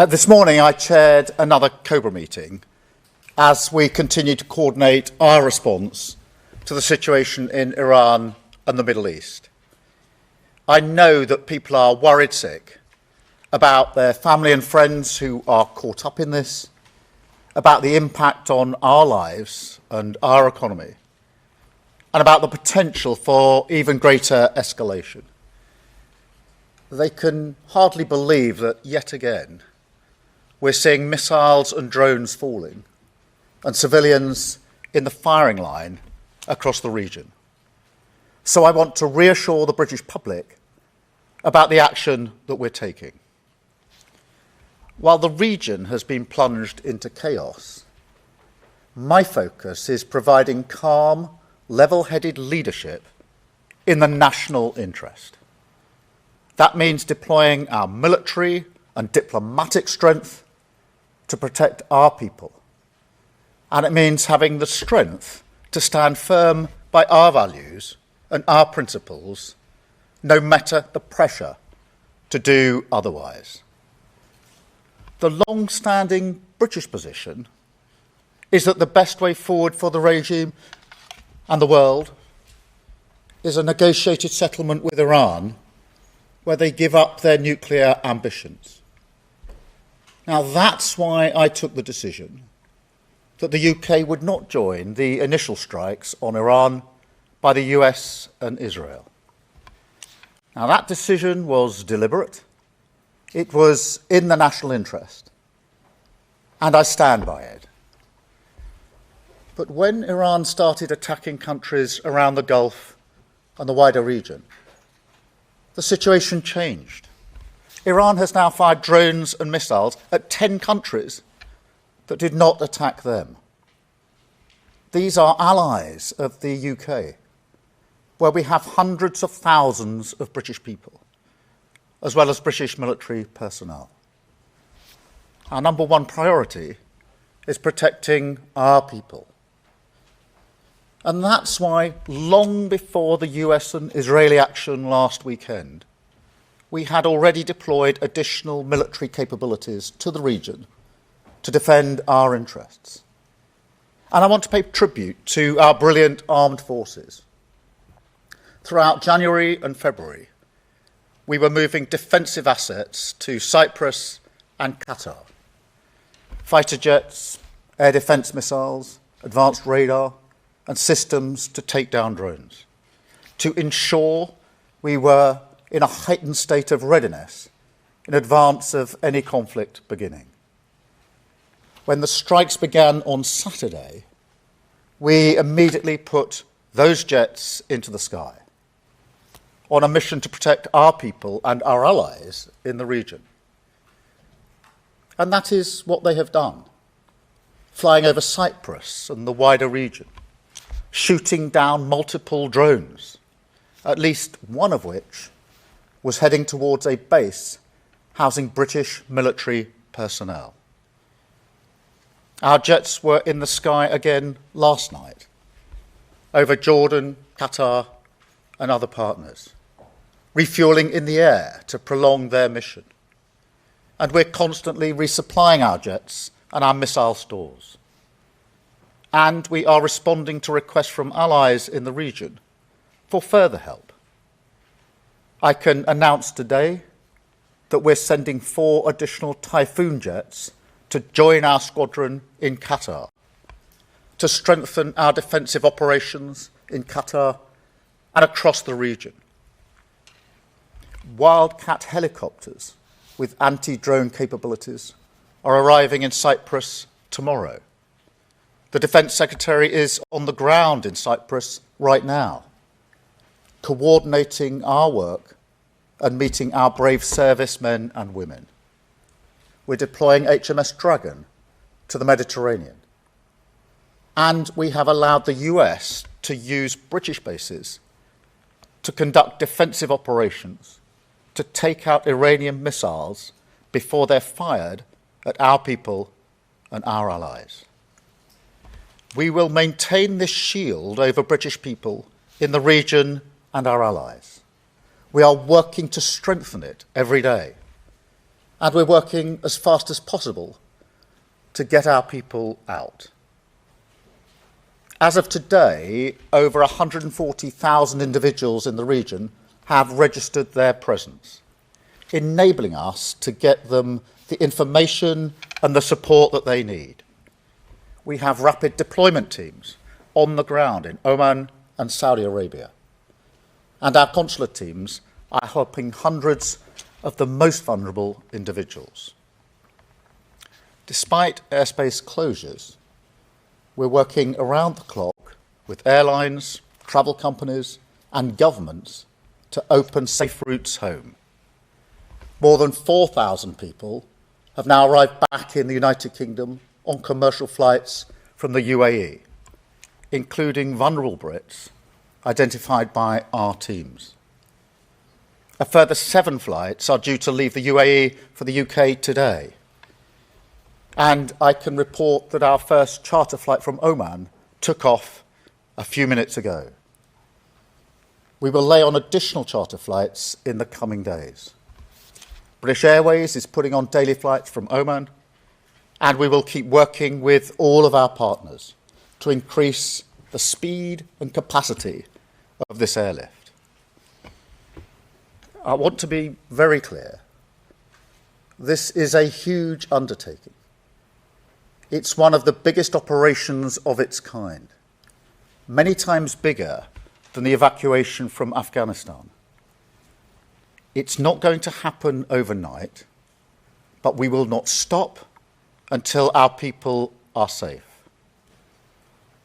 This morning I chaired another COBRA meeting as we continue to coordinate our response to the situation in Iran and the Middle East. I know that people are worried sick about their family and friends who are caught up in this, about the impact on our lives and our economy, and about the potential for even greater escalation. They can hardly believe that yet again we're seeing missiles and drones falling and civilians in the firing line across the region. So I want to reassure the British public about the action that we're taking. While the region has been plunged into chaos, my focus is providing calm, level-headed leadership in the national interest. That means deploying our military and diplomatic strength to protect our people. And it means having the strength to stand firm by our values and our principles, no matter the pressure to do otherwise. The long-standing British position is that the best way forward for the regime and the world is a negotiated settlement with Iran where they give up their nuclear ambitions. Now, that's why I took the decision that the UK would not join the initial strikes on Iran by the US and Israel. Now, that decision was deliberate. It was in the national interest, and I stand by it. But when Iran started attacking countries around the Gulf and the wider region, the situation changed. Iran has now fired drones and missiles at 10 countries that did not attack them. These are allies of the UK, where we have hundreds of thousands of British people, as well as British military personnel. Our number one priority is protecting our people. And that's why, long before the US and Israeli action last weekend, we had already deployed additional military capabilities to the region to defend our interests. And I want to pay tribute to our brilliant armed forces. Throughout January and February, we were moving defensive assets to Cyprus and Qatar. Fighter jets, air defence missiles, advanced radar, and systems to take down drones, to ensure we were in a heightened state of readiness in advance of any conflict beginning. When the strikes began on Saturday, we immediately put those jets into the sky on a mission to protect our people and our allies in the region. And that is what they have done, flying over Cyprus and the wider region, shooting down multiple drones, at least one of which was heading towards a base housing British military personnel. Our jets were in the sky again last night, over Jordan, Qatar, and other partners, refuelling in the air to prolong their mission. And we're constantly resupplying our jets and our missile stores. And we are responding to requests from allies in the region for further help. I can announce today that we're sending 4 additional Typhoon jets to join our squadron in Qatar, to strengthen our defensive operations in Qatar and across the region. Wildcat helicopters with anti-drone capabilities are arriving in Cyprus tomorrow. The Defence Secretary is on the ground in Cyprus right now, coordinating our work and meeting our brave servicemen and women. We're deploying HMS Dragon to the Mediterranean. And we have allowed the US to use British bases to conduct defensive operations to take out Iranian missiles before they're fired at our people and our allies. We will maintain this shield over British people in the region and our allies. We are working to strengthen it every day. and we're working as fast as possible to get our people out. As of today, over 140,000 individuals in the region have registered their presence, enabling us to get them the information and the support that they need. We have rapid deployment teams on the ground in Oman and Saudi Arabia. And our consular teams are helping hundreds of the most vulnerable individuals. Despite airspace closures, we're working around the clock with airlines, travel companies and governments to open safe routes home. More than 4,000 people have now arrived back in the United Kingdom on commercial flights from the UAE, including vulnerable Brits identified by our teams. A further 7 flights are due to leave the UAE for the UK today. And I can report that our first charter flight from Oman took off a few minutes ago. We will lay on additional charter flights in the coming days. British Airways is putting on daily flights from Oman, and we will keep working with all of our partners to increase the speed and capacity of this airlift. I want to be very clear. This is a huge undertaking. It's one of the biggest operations of its kind, many times bigger than the evacuation from Afghanistan. It's not going to happen overnight, but we will not stop until our people are safe.